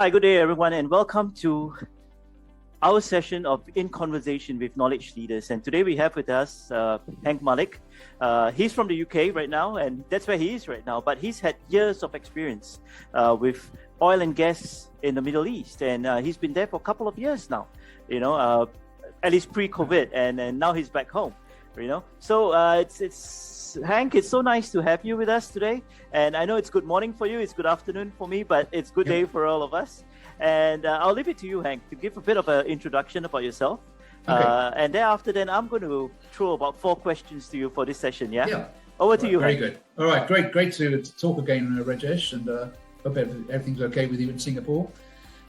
Hi, good day, everyone, and welcome to our session of In Conversation with Knowledge Leaders. And today we have with us Hank Malik. He's from the UK right now, and that's where he is right now. But he's had years of experience with oil and gas in the Middle East, and he's been there for a couple of years now. At least pre-COVID, and now he's back home. So it's Hank. It's so nice to have you with us today. And I know it's good morning for you. It's good afternoon for me, but it's good day for all of us. And I'll leave it to you, Hank, to give a bit of an introduction about yourself. Okay. And thereafter, then I'm going to throw about 4 questions to you for this session. Yeah. Yeah. Over to you, Very Hank. good. All right. Great to talk again, Rajesh, and hope everything's okay with you in Singapore.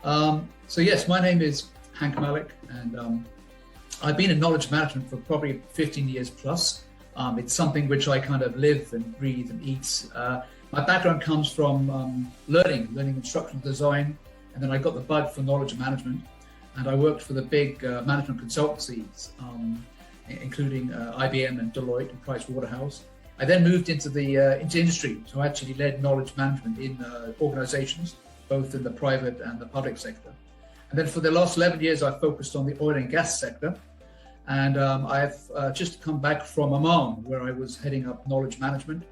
So yes, my name is Hank Malik, and I've been in knowledge management for probably 15 years plus. It's something which I kind of live and breathe and eat. My background comes from learning instructional design, and then I got the bug for knowledge management, and I worked for the big management consultancies, including IBM and Deloitte and Price Waterhouse. I then moved into industry, so I actually led knowledge management in organizations, both in the private and the public sector. And then for the last 11 years, I focused on the oil and gas sector. And I've just come back from Oman, where I was heading up knowledge management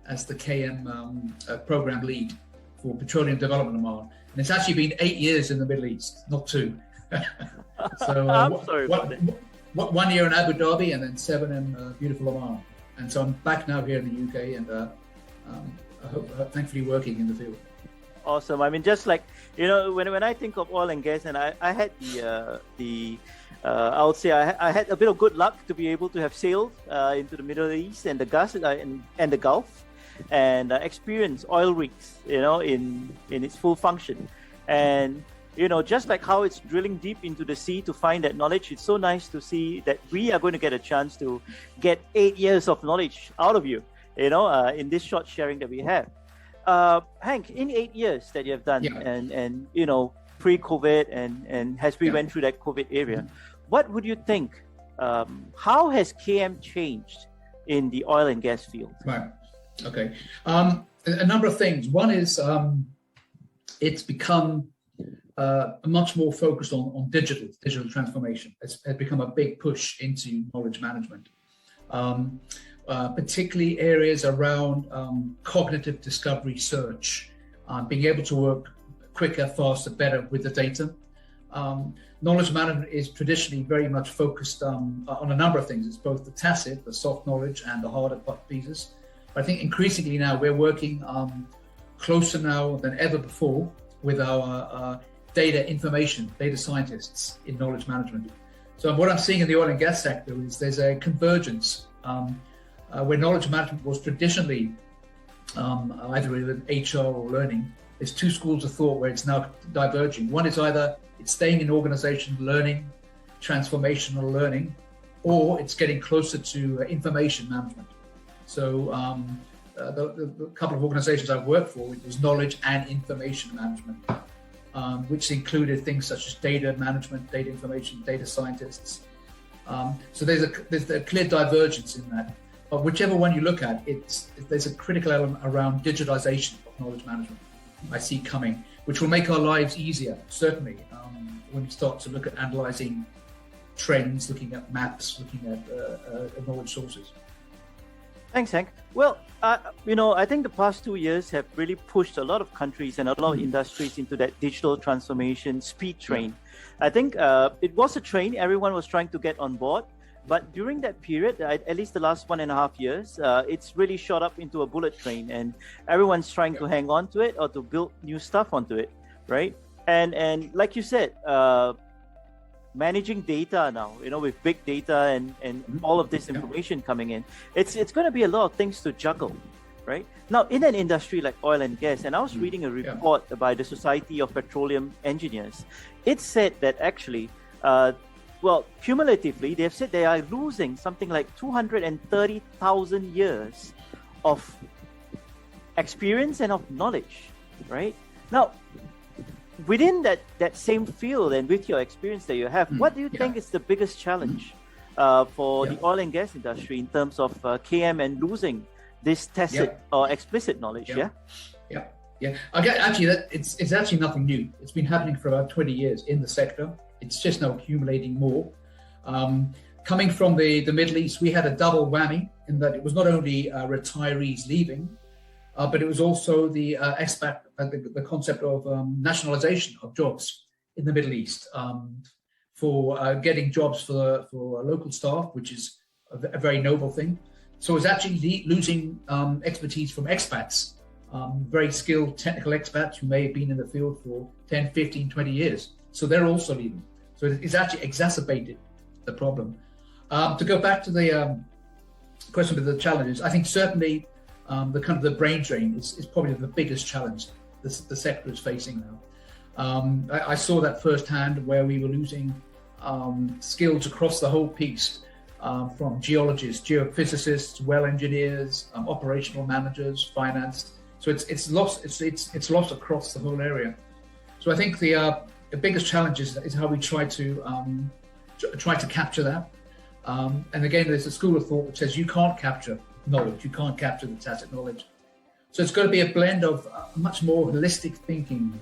as the KM program lead for petroleum development Oman. And it's actually been 8 years in the Middle East, not 2. So I'm sorry about that. 1 year in Abu Dhabi and then 7 in beautiful Oman. And so I'm back now here in the UK, and I hope, thankfully, working in the field. Awesome. I mean, just like, when I think of oil and gas, and I had I would say I had a bit of good luck to be able to have sailed into the Middle East and the Gulf, and experience oil rigs, in its full function. And, just like how it's drilling deep into the sea to find that knowledge, it's so nice to see that we are going to get a chance to get 8 years of knowledge out of you, in this short sharing that we have. Hank, in 8 years that you have done, and pre-COVID and as we went through that COVID area, what would you think? How has KM changed in the oil and gas field? Right. Okay. A number of things. One is it's become much more focused on digital transformation. It's become a big push into knowledge management. Particularly areas around cognitive discovery search, being able to work quicker, faster, better with the data. Knowledge management is traditionally very much focused on a number of things. It's both the tacit, the soft knowledge, and the harder pieces. But I think increasingly now we're working closer now than ever before with our data scientists in knowledge management. So what I'm seeing in the oil and gas sector is there's a convergence where knowledge management was traditionally either with HR or learning. There's 2 schools of thought where it's now diverging. One is either it's staying in organization learning, transformational learning, or it's getting closer to information management. So the couple of organizations I've worked for, it was knowledge and information management, which included things such as data management, data information, data scientists. So there's a clear divergence in that. But whichever one you look at, there's a critical element around digitization of knowledge management I see coming, which will make our lives easier, certainly, when we start to look at analyzing trends, looking at maps, looking at knowledge sources. Thanks, Hank. Well, I think the past 2 years have really pushed a lot of countries and a lot of industries into that digital transformation speed train. I think it was a train everyone was trying to get on board. But during that period, at least the last 1.5 years, it's really shot up into a bullet train, and everyone's trying to hang on to it or to build new stuff onto it, right? And like you said, managing data now, with big data and all of this information coming in, it's going to be a lot of things to juggle, right? Now, in an industry like oil and gas, and I was reading a report by the Society of Petroleum Engineers, it said that actually, cumulatively, they've said they are losing something like 230,000 years of experience and of knowledge, right? Now, within that same field and with your experience that you have, what do you think is the biggest challenge for the oil and gas industry in terms of KM and losing this tacit or explicit knowledge? Yeah, actually, it's actually nothing new. It's been happening for about 20 years in the sector. It's just now accumulating more. Coming from the Middle East, we had a double whammy in that it was not only retirees leaving, but it was also the expat, the concept of nationalization of jobs in the Middle East for getting jobs for local staff, which is a very noble thing. So it's actually losing expertise from expats. Very skilled technical expats who may have been in the field for 10, 15, 20 years. So they're also leaving. So it's actually exacerbated the problem. To go back to the question of the challenges, I think certainly the brain drain is probably the biggest challenge the sector is facing now. I saw that firsthand where we were losing skills across the whole piece, from geologists, geophysicists, well engineers, operational managers, finance. So it's lost across the whole area. So I think the biggest challenge is how we try to capture that. And again, there's a school of thought which says you can't capture knowledge, you can't capture the tacit knowledge. So it's got to be a blend of much more holistic thinking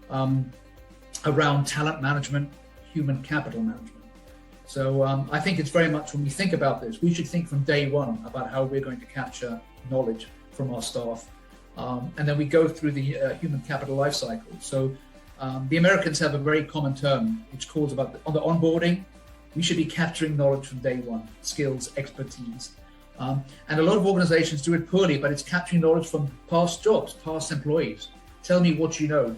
around talent management, human capital management. So I think it's very much, when we think about this, we should think from day one about how we're going to capture knowledge from our staff. And then we go through the human capital life cycle. So the Americans have a very common term which calls about on the onboarding. We should be capturing knowledge from day one, skills, expertise. And a lot of organizations do it poorly, but it's capturing knowledge from past jobs, past employees. Tell me what you know.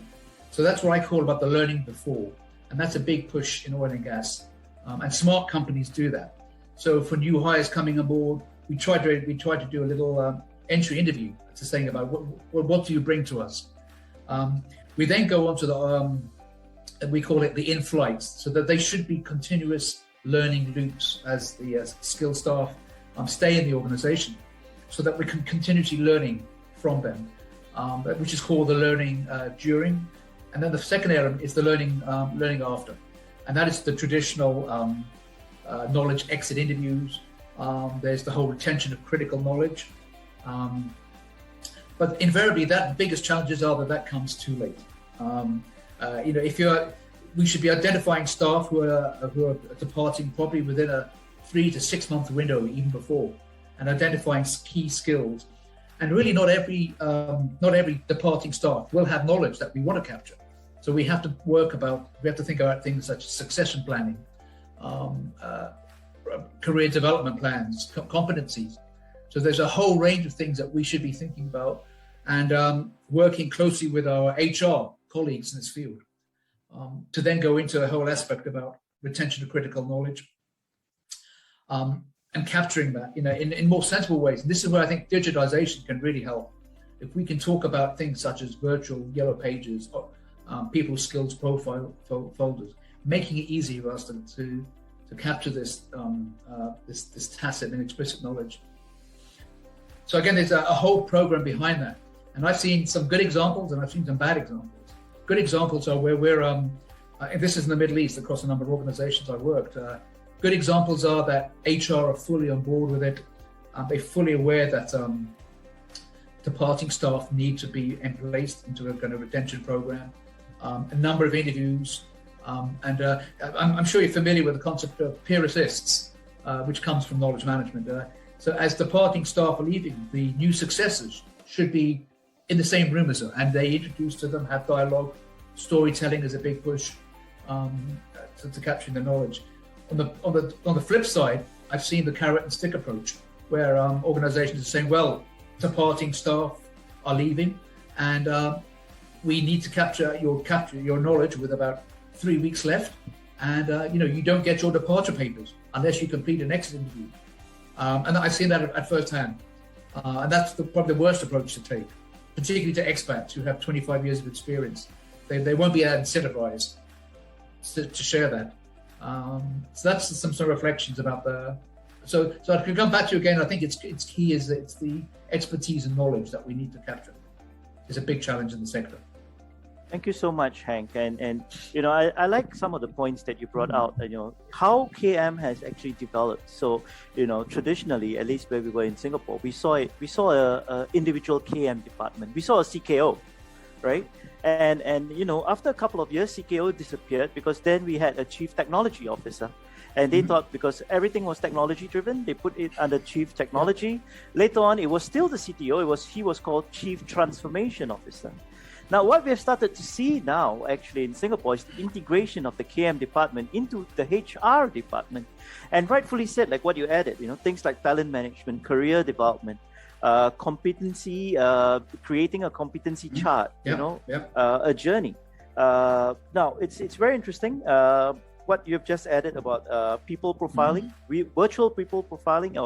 So that's what I call about the learning before. And that's a big push in oil and gas. And smart companies do that. So for new hires coming aboard, we try to do a little entry interview to saying about what do you bring to us. We then go on to the we call it the in-flights, so that they should be continuous learning loops as the skilled staff stay in the organization, so that we can continuously learning from them, which is called the learning during. And then the second element is the learning after, and that is the traditional knowledge exit interviews. There's the whole retention of critical knowledge. But invariably, the biggest challenges are that comes too late. We should be identifying staff who are departing probably within a 3 to 6 month window, even before, and identifying key skills. And really, not every departing staff will have knowledge that we want to capture. So we have to think about things such as succession planning, career development plans, competencies. So there's a whole range of things that we should be thinking about, and working closely with our HR colleagues in this field to then go into a whole aspect about retention of critical knowledge and capturing that in more sensible ways. And this is where I think digitization can really help. If we can talk about things such as virtual yellow pages, or people's skills profile folders, making it easy for us to capture this tacit and explicit knowledge. So again, there's a whole program behind that. And I've seen some good examples and I've seen some bad examples. Good examples are where we're, and this is in the Middle East across a number of organizations I worked. Good examples are that HR are fully on board with it. They're fully aware that departing staff need to be emplaced into a kind of retention program. A number of interviews. And I'm sure you're familiar with the concept of peer assists, which comes from knowledge management. So as departing staff are leaving, the new successors should be in the same room as them, and they introduce to them, have dialogue. Storytelling is a big push to capturing the knowledge. On the flip side, I've seen the carrot and stick approach, where organizations are saying, well, departing staff are leaving, and we need to capture your knowledge with about 3 weeks left, and you don't get your departure papers unless you complete an exit interview. And I've seen that at first hand. And that's probably the worst approach to take, particularly to expats who have 25 years of experience. They won't be incentivized to share that. So that's some sort of reflections about so I could come back to you again. I think it's key is that it's the expertise and knowledge that we need to capture. It's a big challenge in the sector. Thank you so much, Hank. And I like some of the points that you brought out. How KM has actually developed. So traditionally, at least where we were in Singapore, we saw a individual KM department. We saw a CKO, right? And after a couple of years, CKO disappeared because then we had a chief technology officer. And they thought because everything was technology driven, they put it under chief technology. Later on, it was still the CTO. He was called chief transformation officer. Now, what we have started to see now, actually, in Singapore is the integration of the KM department into the HR department. And rightfully said, like what you added, things like talent management, career development, competency, creating a competency chart, a journey. Now, it's very interesting. What you've just added about people profiling, virtual people profiling,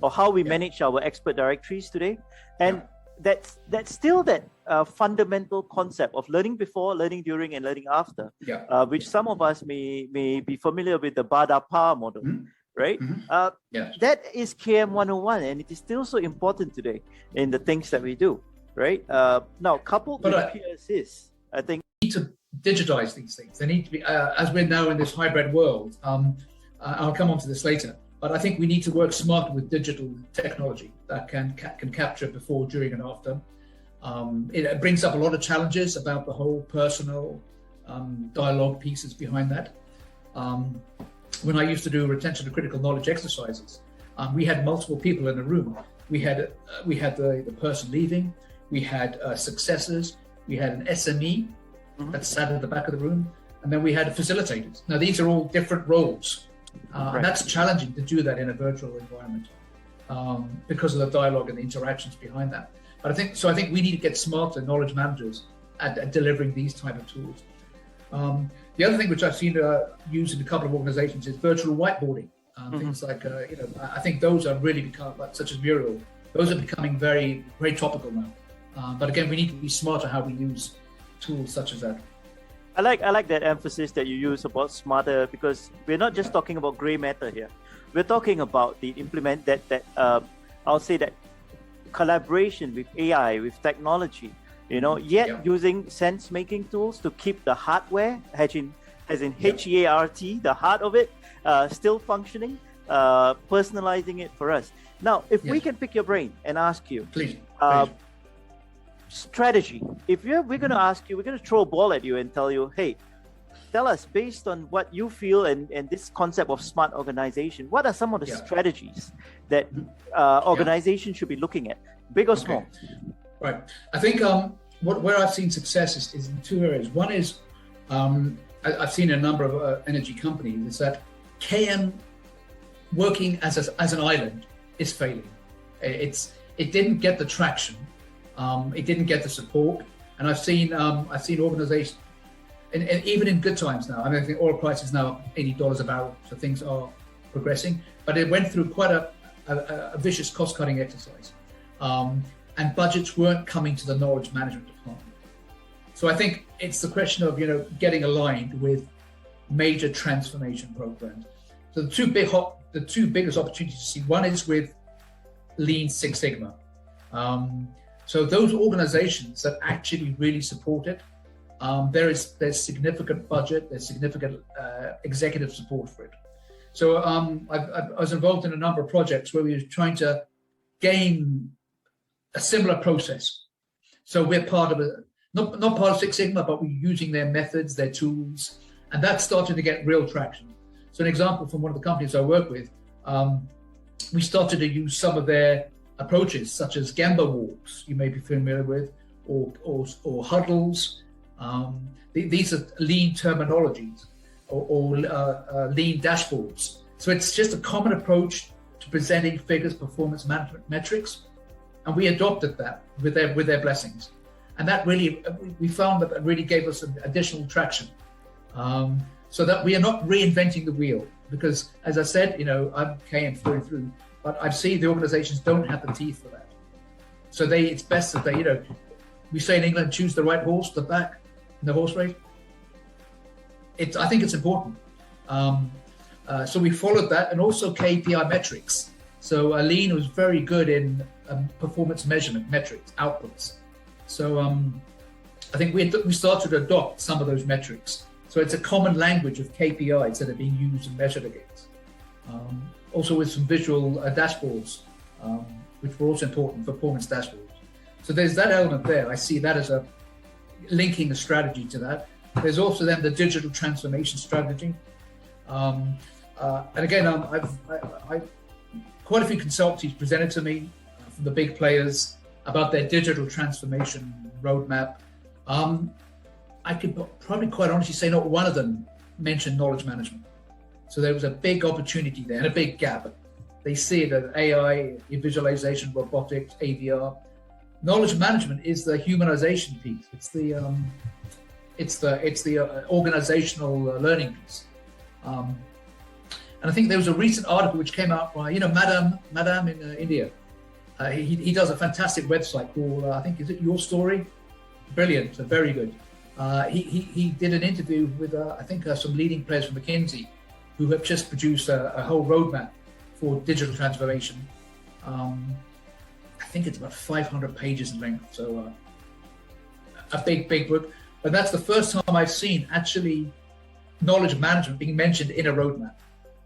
or how we manage our expert directories today. And that's still that fundamental concept of learning before, learning during, and learning after, which some of us may be familiar with the BADAPA model, right? That is KM 101, and it is still so important today in the things that we do, right? Now, coupled with peer assist, I think we need to digitize these things. They need to be, as we're now in this hybrid world, I'll come on to this later, but I think we need to work smarter with digital technology that can capture before, during, and after. It brings up a lot of challenges about the whole personal dialogue pieces behind that. When I used to do retention of critical knowledge exercises, we had multiple people in a room. We had the person leaving, we had successors, we had an SME that sat at the back of the room, and then we had facilitators. Now, these are all different roles. And that's challenging to do that in a virtual environment because of the dialogue and the interactions behind that. But I think we need to get smarter knowledge managers at delivering these type of tools. The other thing which I've seen used in a couple of organizations is virtual whiteboarding. Things like, I think those are really become, such as Mural, those are becoming very, very topical now. But again, we need to be smarter how we use tools such as that. I like that emphasis that you use about smarter, because we're not just talking about gray matter here. We're talking about the implement that I'll say that collaboration with AI, with technology, using sense-making tools to keep the hardware, as in HEART, the heart of it, still functioning, personalizing it for us. Now, if we can pick your brain and ask you, please. Strategy. If we're going to ask you, we're going to throw a ball at you and tell you, hey, tell us, based on what you feel and this concept of smart organization, what are some of the strategies that organizations should be looking at, big or small? Right. I think where I've seen success is in two areas. One is I've seen a number of energy companies is that KM working as an island is failing. It didn't get the traction. It didn't get the support, and I've seen organizations, and even in good times now. I mean, I think oil price is now $80 a barrel, so things are progressing. But it went through quite a vicious cost-cutting exercise, and budgets weren't coming to the knowledge management department. So I think it's the question of getting aligned with major transformation programs. So the two biggest opportunities to see, one is with Lean Six Sigma. So those organizations that actually really support it, there's significant budget, there's significant executive support for it. So I was involved in a number of projects where we were trying to gain a similar process. So we're part of not part of Six Sigma, but we're using their methods, their tools, and that's starting to get real traction. So an example from one of the companies I work with, we started to use some of their approaches, such as Gemba walks, you may be familiar with, or huddles. These are lean terminologies, or lean dashboards. So it's just a common approach to presenting figures, performance management metrics, and we adopted that with their blessings, and that really we found that really gave us additional traction, so that we are not reinventing the wheel. Because as I said, I'm KM through. But I see the organizations don't have the teeth for that. So it's best that they, we say in England, choose the right horse to back in the horse race. I think it's important. So we followed that, and also KPI metrics. So Lean was very good in performance measurement metrics, outputs. So I think we started to adopt some of those metrics. So it's a common language of KPIs that are being used and measured against. Also with some visual dashboards, which were also important, performance dashboards. So there's that element there. I see that as linking a strategy to that. There's also then the digital transformation strategy. And again, I've quite a few consultancies presented to me from the big players about their digital transformation roadmap. I could probably quite honestly say not one of them mentioned knowledge management. So there was a big opportunity there and a big gap. They see it as AI, visualization, robotics, AVR. Knowledge management is the humanization piece. It's the organizational learning piece. And I think there was a recent article which came out by, Madam in India. He does a fantastic website called, I think, is it Your Story? Brilliant, very good. He did an interview with, I think, some leading players from McKinsey who have just produced a whole roadmap for digital transformation. I think it's about 500 pages in length, so a big book. But that's the first time I've seen actually knowledge management being mentioned in a roadmap.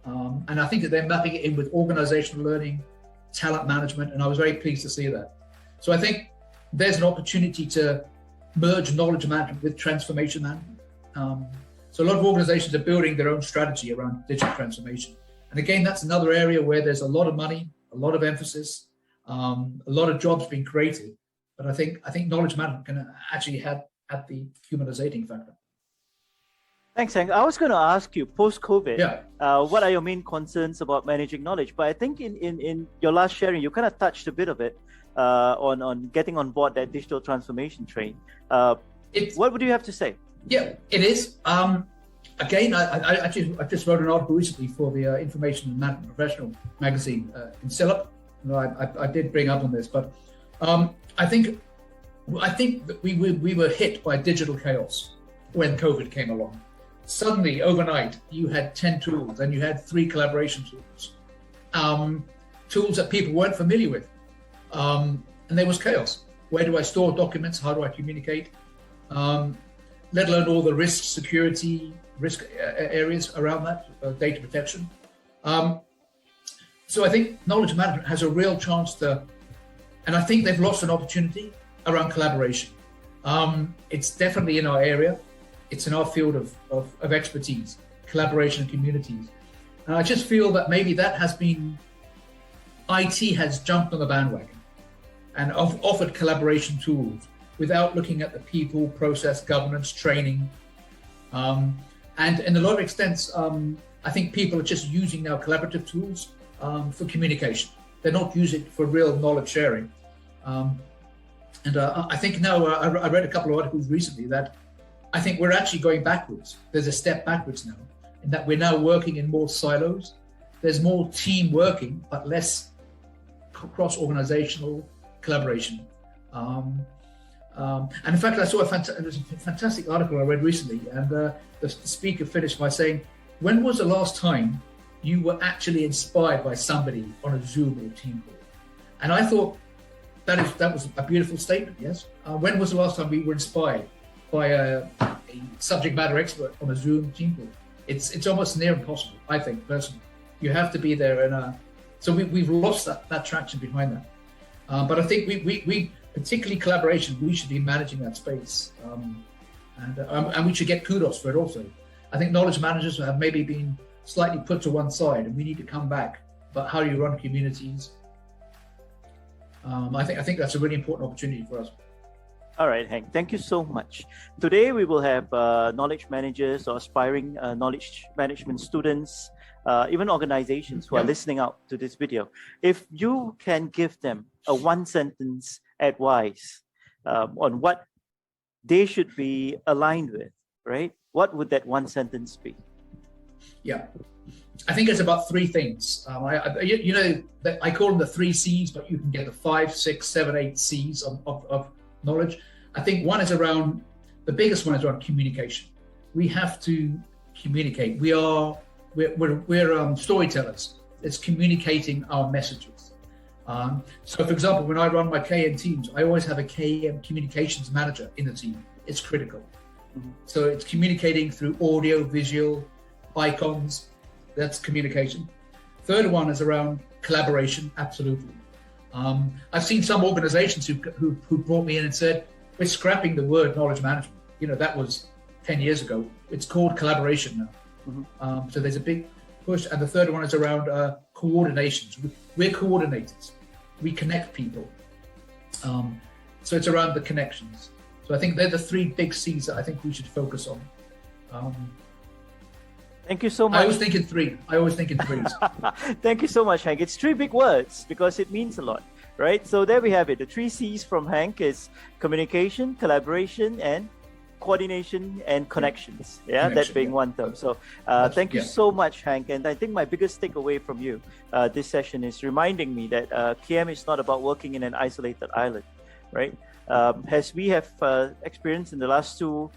And I think that they're mapping it in with organizational learning, talent management, and I was very pleased to see that. So I think there's an opportunity to merge knowledge management with transformation management. So a lot of organizations are building their own strategy around digital transformation. And again, that's another area where there's a lot of money, a lot of emphasis, a lot of jobs being created. But I think knowledge management can actually have at the humanizating factor. Thanks, Hank. I was going to ask you, post-COVID, what are your main concerns about managing knowledge? But I think in your last sharing, you kind of touched a bit of it on getting on board that digital transformation train. What would you have to say? Yeah, it is. Again, I just wrote an article recently for the Information and Management Professional magazine in Silip. I did bring up on this, but I think that we were hit by digital chaos when COVID came along. Suddenly, overnight, you had 10 tools and you had 3 collaboration tools, tools that people weren't familiar with, and there was chaos. Where do I store documents? How do I communicate? Let alone all the risk, security, risk areas around that, data protection. So I think knowledge management has a real chance to, and I think they've lost an opportunity around collaboration. It's definitely in our area. It's in our field of expertise, collaboration and communities. And I just feel that maybe that has been, IT has jumped on the bandwagon and offered collaboration tools without looking at the people, process, governance, training. And in a lot of extents, I think people are just using now collaborative tools for communication. They're not using it for real knowledge sharing. And I think now, I read a couple of articles recently that I think we're actually going backwards. There's a step backwards now, in that we're now working in more silos. There's more team working, but less cross-organizational collaboration. And in fact, I saw a fantastic article I read recently, and the speaker finished by saying, when was the last time you were actually inspired by somebody on a Zoom or team call? And I thought that was a beautiful statement, yes? When was the last time we were inspired by a subject matter expert on a Zoom team call? It's almost near impossible, I think, personally. You have to be there, and so we've lost that traction behind that. But I think we particularly collaboration, we should be managing that space, and we should get kudos for it also. I think knowledge managers have maybe been slightly put to one side, and we need to come back. But how do you run communities? I think that's a really important opportunity for us. All right, Hank, thank you so much. Today we will have knowledge managers or aspiring knowledge management students, even organizations who are listening out to this video. If you can give them a one-sentence advice on what they should be aligned with, right? What would that one sentence be? Yeah, I think it's about 3 things. I call them the 3 C's, but you can get the 5, 6, 7, 8 C's of knowledge. I think the biggest one is around communication. We have to communicate. We're storytellers. It's communicating our messages. So for example, when I run my KM teams, I always have a KM communications manager in the team. It's critical. Mm-hmm. So it's communicating through audio, visual, icons. That's communication. Third one is around collaboration. Absolutely. I've seen some organizations who brought me in and said, we're scrapping the word knowledge management. You know, that was 10 years ago. It's called collaboration now. Mm-hmm. So there's a big push. And the third one is around coordinations. We're coordinators. We connect people. So it's around the connections. So I think they're the three big C's that I think we should focus on. Thank you so much. I always think in threes. Thank you so much, Hank. It's three big words because it means a lot, right? So there we have it. The three C's from Hank is communication, collaboration, and coordination and connections. Yeah, that being one term. So thank you so much, Hank. And I think my biggest takeaway from you this session is reminding me that KM is not about working in an isolated island, right? As we have experienced in the last 2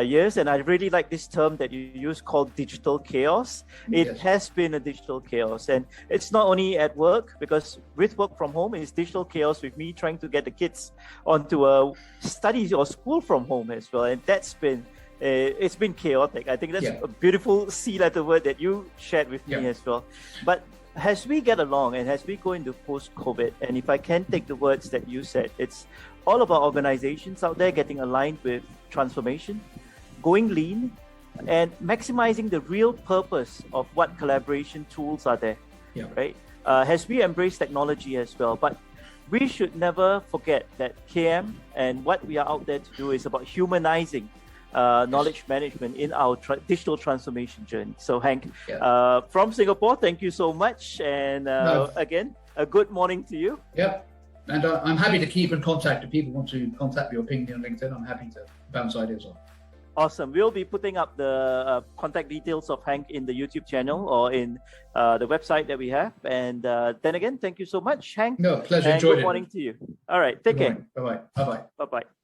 years, and I really like this term that you use called digital chaos. It has been a digital chaos, and it's not only at work, because with work from home, it's digital chaos with me trying to get the kids onto a study or school from home as well, and that's been it's been chaotic. I think that's a beautiful C-letter word that you shared with me as well. But as we get along and as we go into post-COVID, and if I can take the words that you said, it's all about organizations out there getting aligned with transformation, going lean, and maximizing the real purpose of what collaboration tools are there, right? As we embrace technology as well, but we should never forget that KM and what we are out there to do is about humanizing knowledge management in our digital transformation journey. So Hank, from Singapore, thank you so much. And again, a good morning to you. Yep. And I'm happy to keep in contact. If people want to contact me or ping me on LinkedIn, I'm happy to bounce ideas off. Awesome. We'll be putting up the contact details of Hank in the YouTube channel or in the website that we have. And then again, thank you so much, Hank. No, pleasure. And Enjoyed it. Good morning to you. All right. Take care. Bye-bye. Bye-bye. Bye-bye.